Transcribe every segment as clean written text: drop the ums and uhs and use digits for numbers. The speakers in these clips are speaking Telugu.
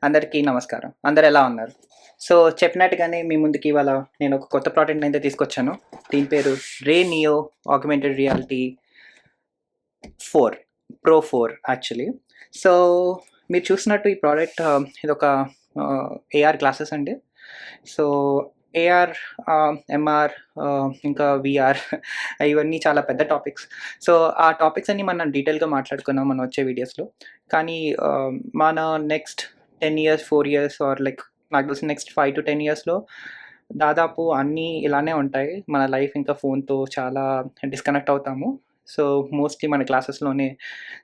అందరికీ నమస్కారం. అందరూ ఎలా ఉన్నారు? సో, చెప్పినట్టుగానే మీ ముందుకి ఇవాళ నేను ఒక కొత్త ప్రోడక్ట్‌ని అయితే తీసుకొచ్చాను. దీని పేరు RayNeo augmented reality 4 pro 4 actually. So, మీరు చూసినట్టు ఈ ప్రోడక్ట్ ఇదొక ఏఆర్ గ్లాసెస్ అండి. సో, ఏఆర్, ఎంఆర్, ఇంకా వీఆర్ ఇవన్నీ చాలా పెద్ద టాపిక్స్. సో, ఆ టాపిక్స్ అన్నీ మనం డీటెయిల్‌గా మాట్లాడుకుందాం మన వచ్చే వీడియోస్‌లో. కానీ మన next 10 years, 4 years or like నాకు తెలిసి నెక్స్ట్ 5-10 ఇయర్స్‌లో దాదాపు అన్నీ ఇలానే ఉంటాయి. మన లైఫ్ ఇంకా ఫోన్‌తో చాలా డిస్కనెక్ట్ అవుతాము. సో, మోస్ట్‌లీ మన క్లాసెస్‌లోనే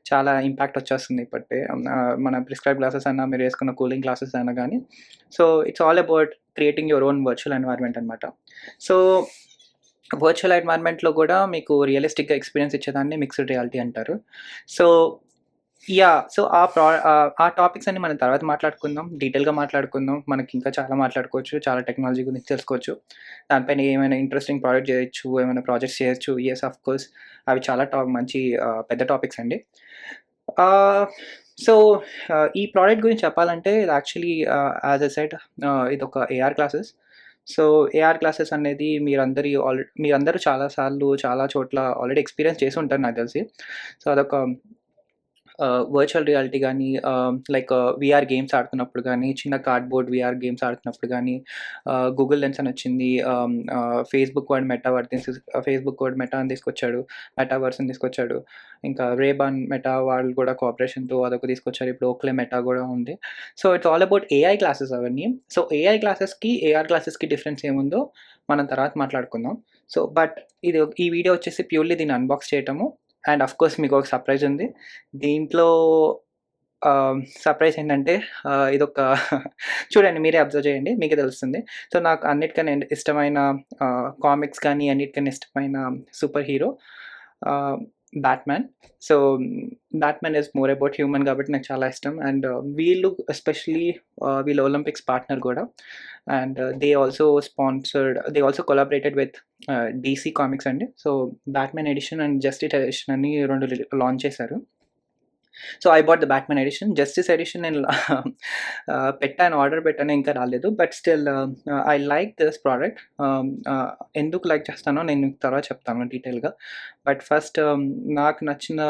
చాలా ఇంపాక్ట్ వచ్చేస్తుంది ఇప్పటికే. మన ప్రిస్క్రైబ్ గ్లాసెస్ అన్నా, మీరు వేసుకున్న కూలింగ్ గ్లాసెస్ అయినా గానీ. So, it's all about creating your own virtual environment అనమాట. సో, వర్చువల్ ఎన్వైర్న్మెంట్‌లో గూడా మీకు రియలిస్టిక్‌గా ఎక్స్‌పీరియన్స్ ఇచ్చేదాన్ని మిక్స్డ్ రియాలిటీ అంటారు. సో, సో, ఆ టాపిక్స్ అన్నీ మనం తర్వాత మాట్లాడుకుందాం. డీటెయిల్‌గా మాట్లాడుకుందాం. మనకి ఇంకా చాలా మాట్లాడుకోవచ్చు. చాలా టెక్నాలజీ గురించి తెలుసుకోవచ్చు. దానిపైన ఏమైనా ఇంట్రెస్టింగ్ ప్రాజెక్ట్ చేయొచ్చు. ఏమైనా ప్రాజెక్ట్స్ చేయొచ్చు. యెస్, ఆఫ్‌కోర్స్ అవి చాలా మంచి పెద్ద టాపిక్స్ అండి. ఆహ్, సో, ఈ ప్రోడక్ట్ గురించి చెప్పాలంటే ఇది యాక్చువల్లీ యాజ్ ఐ సెడ్ ఇదొక AR glasses. So, AR glasses అనేది మీరందరూ చాలా సార్లు చాలా చోట్ల ఆల్రెడీ ఎక్స్‌పీరియన్స్ చేసి ఉంటారు నాకు తెలిసి. సో, అదొక వర్చువల్ రియాలిటీ గానీ, లైక్ వీఆర్ గేమ్స్ ఆడుతున్నప్పుడు గానీ, చిన్న కార్డ్‌బోర్డ్ వీఆర్ గేమ్స్ ఆడుతున్నప్పుడు గానీ, గూగుల్ లెన్స్ అని వచ్చింది. ఫేస్‌బుక్ వాడు ఫేస్‌బుక్ వాడు మెటా అని తీసుకొచ్చాడు. మెటావర్స్ అని తీసుకొచ్చాడు. ఇంకా రేబాన్ మెటా వాళ్ళు కూడా కోఆపరేషన్‌తో అదొక తీసుకొచ్చారు. ఇప్పుడు ఓక్లే మెటా గూడా ఉంది. So, it's all about AI classes అవన్నీ. సో, ఏఐ క్లాసెస్‌కి, ఏఆర్ క్లాసెస్‌కి డిఫరెన్స్ ఏముందో మనం తర్వాత మాట్లాడుకుందాం. సో, బట్ ఈ వీడియో వచ్చేసి ప్యూర్‌లీ దీన్ని అన్బాక్స్ చేయటము. అండ్ ఆఫ్‌కోర్స్ మీకొక సర్ప్రైజ్ ఉంది. దీంట్లో సర్ప్రైజ్ ఏంటంటే ఇదొక చూడండి, మీరే అబ్జర్వ్ చేయండి. మీకే తెలుస్తుంది. సో, నాకు అన్నిటికన్నా ఇష్టమైన కామిక్స్ కానీ, అన్నిటికన్నా ఇష్టమైన super hero ah, Batman. So, Batman is more about human కాబట్టి నాకు చాలా ఇష్టం. అండ్ వీళ్ళు ఎస్పెషల్లీ వీళ్ళు ఒలింపిక్స్ పార్ట్నర్ గూడా. And they also collaborated with DC comics అండి. So, Batman edition and justice edition అని 2 లాంచ్ చేశారు. So, I bought the Batman edition. Justice edition నేను ఆర్డర్ పెట్టాను, ఇంకా రాలేదు. But still I like this product. ఎందుకు లైక్ చేస్తానో నేను తర్వాత చెప్తాను డీటెయిల్‌గా. బట్ ఫస్ట్ నాకు నచ్చిన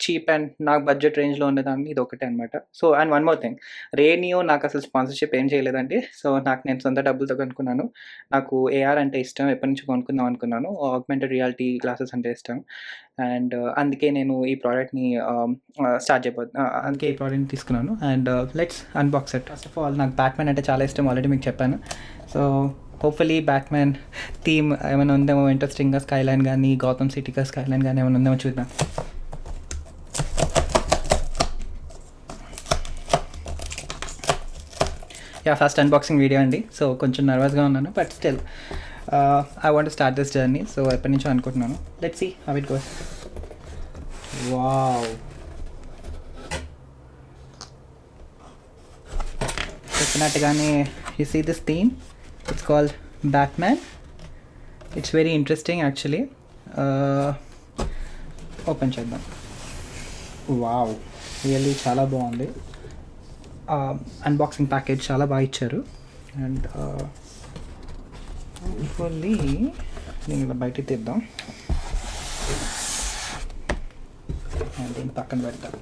చీప్ అండ్ నాకు బడ్జెట్ రేంజ్‌లో ఉన్నదాన్ని ఇదొకటే అనమాట. So, and one more thing, RayNeo నాకసలు స్పాన్సర్‌షిప్ ఏం చేయలేదండి. సో, నేను సొంత డబ్బులతో కొనుక్కున్నాను. నాకు ఏఆర్ అంటే ఇష్టం. ఎప్పటినుంచో కొనుక్కుందాం అనుకున్నాను. ఆగ్మెంటెడ్ రియాలిటీ గ్లాసెస్ అంటే ఇష్టం. అండ్ అందుకే నేను ఈ ప్రోడక్ట్‌ని అందుకే ఈ ప్రోడక్ట్‌ని తీసుకున్నాను. And let's unbox it. First of all నాకు బ్యాట్‌మ్యాన్ అంటే చాలా ఇష్టం. ఆల్రెడీ మీకు చెప్పాను. సో, హోప్‌ఫుల్లీ బ్యాట్‌మ్యాన్ థీమ్ ఏమైనా ఉందేమో ఇంట్రెస్టింగ్‌గా, స్కైలైన్ గానీ, గౌతమ్ సిటీగా స్కైలైన్ గానీ ఏమైనా ఉందేమో చూద్దాం. ఫస్ట్ అన్బాక్సింగ్ వీడియో అండి. సో, కొంచెం నర్వస్‌గా ఉన్నాను. But still I want to start this journey. So, ఎప్పటినుంచో అనుకుంటున్నాను. Let's see how it goes. Wow! చెప్పినట్టుగానే you see this theme, it's called Batman. It's very interesting actually. Open చేద్దాం. వావ్! రియల్లీ చాలా బాగుంది. అన్బాక్సింగ్ ప్యాకేజ్ చాలా బాగా ఇచ్చారు. అండ్ ఈక్వల్లీ దీన్ని ఇలా బయటికి తీద్దాం. దీన్ని పక్కన పెడతాం.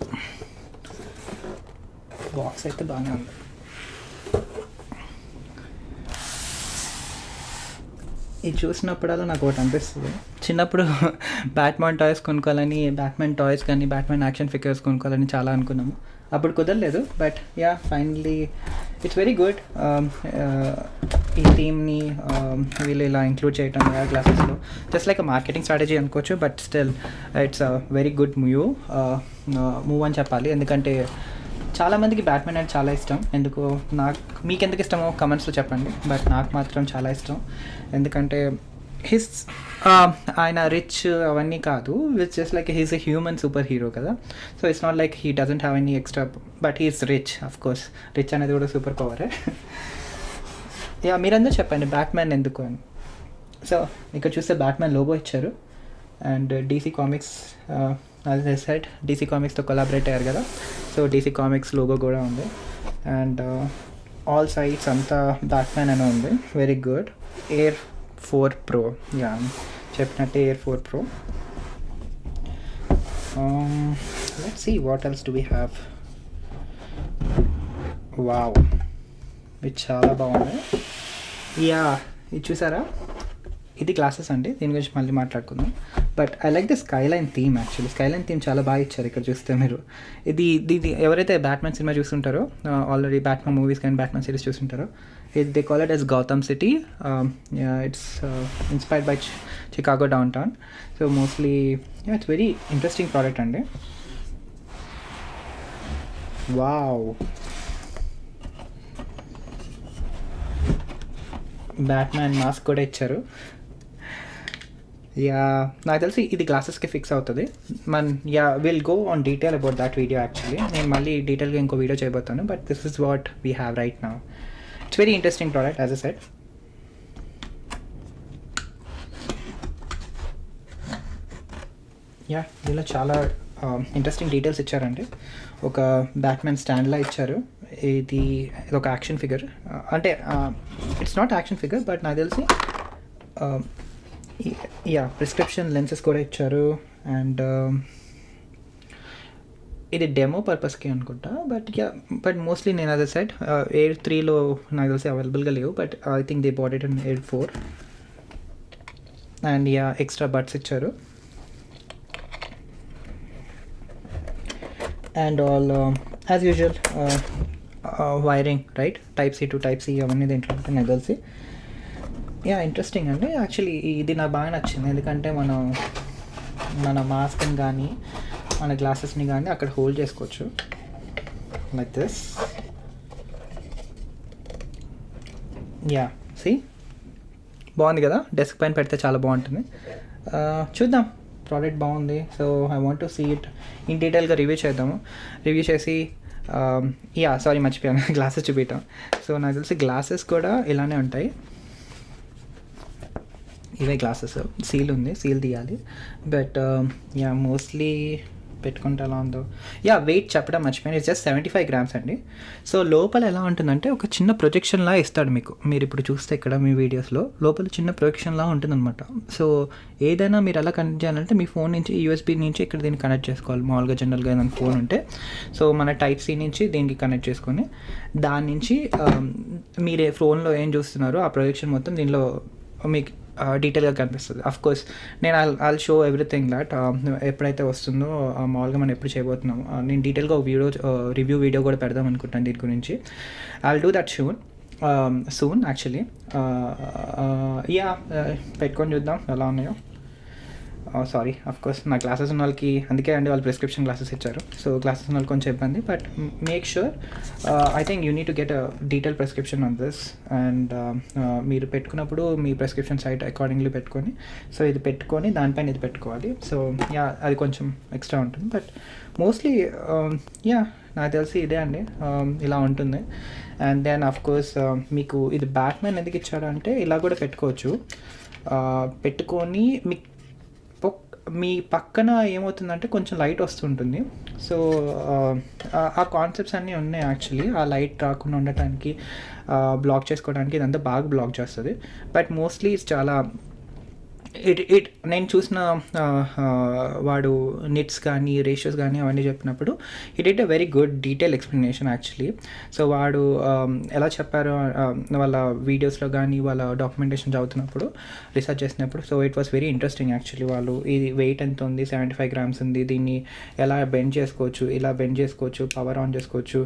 బాక్స్ అయితే బాగానే ఉంది. ఇది చూసినప్పుడల్లా నాకు ఒకటి అనిపిస్తుంది. చిన్నప్పుడు బ్యాట్‌మ్యాన్ టాయ్స్ కొనుక్కోవాలని, బ్యాట్‌మ్యాన్ టాయ్స్ కానీ, బ్యాట్‌మ్యాన్ యాక్షన్ ఫిగర్స్ కొనుక్కోవాలని చాలా అనుకున్నాము. అప్పుడు కుదరలేదు. But finally it's very good. ఈ థీమ్ని వీళ్ళు ఇలా ఇంక్లూడ్ చేయటం క్లాసెస్లో జస్ట్ లైక్ మార్కెటింగ్ స్ట్రాటజీ అనుకోవచ్చు. But still it's very good move అని చెప్పాలి. ఎందుకంటే చాలామందికి బ్యాట్‌మ్యాన్ అంటే చాలా ఇష్టం. మీకు ఎందుకు ఇష్టమో కమెంట్స్లో చెప్పండి. బట్ నాకు మాత్రం చాలా ఇష్టం. ఎందుకంటే ఆయన రిచ్ అవన్నీ కాదు. It's just like he's a human super hero కదా. So, it's not like he doesn't have any extra, but he's rich. Of course rich అనేది కూడా సూపర్ పవరే. మీరందరూ చెప్పండి బ్యాట్‌మ్యాన్ ఎందుకు అని. సో, ఇక్కడ చూస్తే బ్యాట్‌మ్యాన్ లోగో ఇచ్చారు. And DC comics, as I said, DC కామిక్స్తో కొలాబరేట్ అయ్యారు కదా. సో, డీసీ కామిక్స్ లోగో కూడా ఉంది. అండ్ ఆల్ సైడ్స్ అంతా బ్యాట్మ్యాన్ అని ఉంది. Very good. Air 4 Pro, yeah చెప్పినట్టే Air 4 Pro. Let's see what else do we have. Wow, ఇది చాలా బాగుంది. యా, ఇది చూసారా, ఇది గ్లాసెస్ అండి, దీని గురించి మళ్ళీ మాట్లాడుకుందాం. But I like the skyline theme. Actually skyline theme చాలా బాగా ఇచ్చారు ఇక్కడ చూస్తే మీరు. ఇది ఎవరైతే బ్యాట్మ్యాన్ సినిమా చూస్తుంటారో, ఆల్రెడీ బ్యాట్మ్యాన్ మూవీస్ కానీ బ్యాట్మ్యాన్ సిరీస్ చూస్తుంటారో, they call it as Gotham city. It's inspired by Chicago downtown. So mostly it's very interesting product అండి. వావ్, బ్యాట్మ్యాన్ మాస్క్ కూడా ఇచ్చారు. యా, నాకు తెలిసి ఇది గ్లాసెస్కి ఫిక్స్ అవుతుంది. Will go on detail about that video. Actually నేను మళ్ళీ డీటెయిల్గా ఇంకో వీడియో చేయబోతాను. But this is what we have right now. It's very interesting product as I said. Yeah, దీనిలో చాలా ఇంట్రెస్టింగ్ డీటెయిల్స్ ఇచ్చారండి. ఒక బ్యాట్మ్యాన్ స్టాండ్లా ఇచ్చారు. ఇది ఒక యాక్షన్ ఫిగర్, అంటే it's not action figure but నాకు తెలిసి యా ప్రిస్క్రిప్షన్ లెన్సెస్ కూడా ఇచ్చారు. అండ్ ఇది డెమో పర్పస్కి అనుకుంటా. బట్ మోస్ట్లీ నేను అదే సెట్ Air 3లో నాకు తెలిసి అవైలబుల్గా లేవు. But I think they bought it in Air 4. And yeah, extra buds ఇచ్చారు. And all as usual wiring, right, Type C to Type C అవన్నీ దీంట్లో ఉంటాయి నాకు తెలిసి. యా, ఇంట్రెస్టింగ్ అండి. యాక్చువల్లీ ఇది నాకు బాగా నచ్చింది. ఎందుకంటే మన మాస్క్ని కానీ మన గ్లాసెస్ని కానీ అక్కడ హోల్డ్ చేసుకోవచ్చు లైక్ దిస్. యా, సీ, బాగుంది కదా, డెస్క్ పైన పెడితే చాలా బాగుంటుంది. చూద్దాం, ప్రోడక్ట్ బాగుంది. So I want to see it in డీటెయిల్గా రివ్యూ చేసి యా సారీ మర్చిపోయాను, గ్లాసెస్ చూపించాం. సో నాకు తెలిసి గ్లాసెస్ కూడా ఇలానే ఉంటాయి. ఇవే గ్లాసెస్, సీల్ ఉంది, సీల్ తీయాలి. బట్ యా, మోస్ట్లీ పెట్టుకుంటే ఎలా ఉందో. యా, వెయిట్ చెప్పడం మర్చిపోయాను. ఇట్స్ జస్ట్ 75 grams అండి. సో లోపల ఎలా ఉంటుందంటే ఒక చిన్న ప్రొజెక్షన్లా ఇస్తాడు మీకు. మీరు ఇప్పుడు చూస్తే ఇక్కడ మీ వీడియోస్లో లోపల చిన్న ప్రొజెక్షన్లా ఉంటుందన్నమాట. సో ఏదైనా మీరు ఎలా కనెక్ట్ చేయాలంటే మీ ఫోన్ నుంచి USB నుంచి ఇక్కడ దీన్ని కనెక్ట్ చేసుకోవాలి. మామూలుగా జనరల్గా ఏదైనా ఫోన్ ఉంటే సో మన Type C నుంచి దీనికి కనెక్ట్ చేసుకొని దాని నుంచి మీరే ఫోన్లో ఏం చూస్తున్నారో ఆ ప్రొజెక్షన్ మొత్తం దీనిలో మీకు డీటెయిల్గా కనిపిస్తుంది. అఫ్కోర్స్ నేను ఐల్ షో ఎవ్రీథింగ్ దట్ ఎప్పుడైతే వస్తుందో మామూలుగా మనం ఎప్పుడు చేయబోతున్నాము. నేను డీటెయిల్గా ఒక రివ్యూ వీడియో కూడా పెడదాం అనుకుంటాను దీని గురించి. I'll do that soon actually. Yeah, పెట్టుకొని చూద్దాం ఎలా ఉన్నాయో. సారీ, అఫ్కోర్స్ నా గ్లాసెస్ ఉన్న వాళ్ళకి అందుకే అండి వాళ్ళు ప్రిస్క్రిప్షన్ గ్లాసెస్ ఇచ్చారు. సో గ్లాసెస్ ఉన్న వాళ్ళకి కొంచెం ఇబ్బంది. But make sure, I think you need to get a detail prescription on this. And మీరు పెట్టుకున్నప్పుడు మీ ప్రిస్క్రిప్షన్ సైట్ అకార్డింగ్లీ పెట్టుకొని, సో ఇది పెట్టుకొని దానిపైన ఇది పెట్టుకోవాలి. సో యా, అది కొంచెం ఎక్స్ట్రా ఉంటుంది. బట్ మోస్ట్లీ యా, నాకు తెలిసి ఇదే అండి, ఇలా ఉంటుంది. అండ్ దెన్ అఫ్కోర్స్ మీకు ఇది బ్యాట్మ్యాన్ ఎందుకు ఇచ్చాడు అంటే ఇలా కూడా పెట్టుకోవచ్చు. పెట్టుకొని మీ పక్కన ఏమవుతుందంటే కొంచెం లైట్ వస్తుంటుంది. సో ఆ కాన్సెప్ట్స్ అన్నీ ఉన్నాయి యాక్చువల్లీ. ఆ లైట్ రాకుండా ఉండటానికి, బ్లాక్ చేసుకోవడానికి ఇదంతా బాగా బ్లాక్ చేస్తుంది. బట్ మోస్ట్లీ చాలా నేను చూసిన వాడు నిట్స్ కానీ రేషియోస్ కానీ అవన్నీ చెప్పినప్పుడు it it a very good detail explanation actually. So వాడు ఎలా చెప్పారో వాళ్ళ వీడియోస్లో కానీ వాళ్ళ డాక్యుమెంటేషన్ చదువుతున్నప్పుడు రీసెర్చ్ చేసినప్పుడు, so it was very interesting actually. వాళ్ళు ఇది వెయిట్ ఎంత ఉంది, 75 grams ఉంది, దీన్ని ఎలా బెండ్ చేసుకోవచ్చు, ఇలా బెండ్ చేసుకోవచ్చు, పవర్ ఆన్ చేసుకోవచ్చు.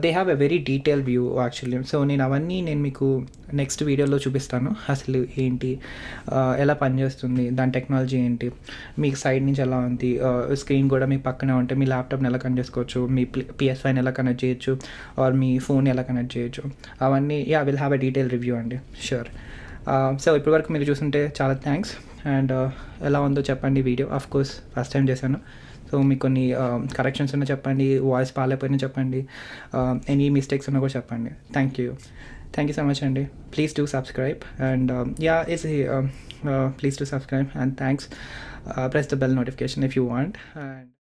They have a very detail view actually. So నేను అవన్నీ మీకు నెక్స్ట్ వీడియోలో చూపిస్తాను. అసలు ఏంటి, ఎలా పనిచేస్తుంది, దాని టెక్నాలజీ ఏంటి, మీకు సైడ్ నుంచి ఎలా ఉంది, స్క్రీన్ కూడా మీ పక్కనే ఉంటే మీ ల్యాప్టాప్ని ఎలా కనెక్ట్ చేసుకోవచ్చు, మీ PS5 ఎలా కనెక్ట్ చేయొచ్చు, ఆర్ మీ ఫోన్ ఎలా కనెక్ట్ చేయొచ్చు, అవన్నీ will have a detail review అండి, షూర్. సో ఇప్పటివరకు మీరు చూస్తుంటే చాలా థ్యాంక్స్. అండ్ ఎలా ఉందో చెప్పండి వీడియో. ఆఫ్కోర్స్ ఫస్ట్ టైం చేశాను. సో మీకు కొన్ని కరెక్షన్స్ ఉన్నా చెప్పండి, వాయిస్ బాగాలేకపోయినా చెప్పండి, ఎనీ మిస్టేక్స్ ఉన్నా కూడా చెప్పండి. థ్యాంక్ you so much అండి. Please do subscribe and please do subscribe and thanks. Press the bell notification if you want. And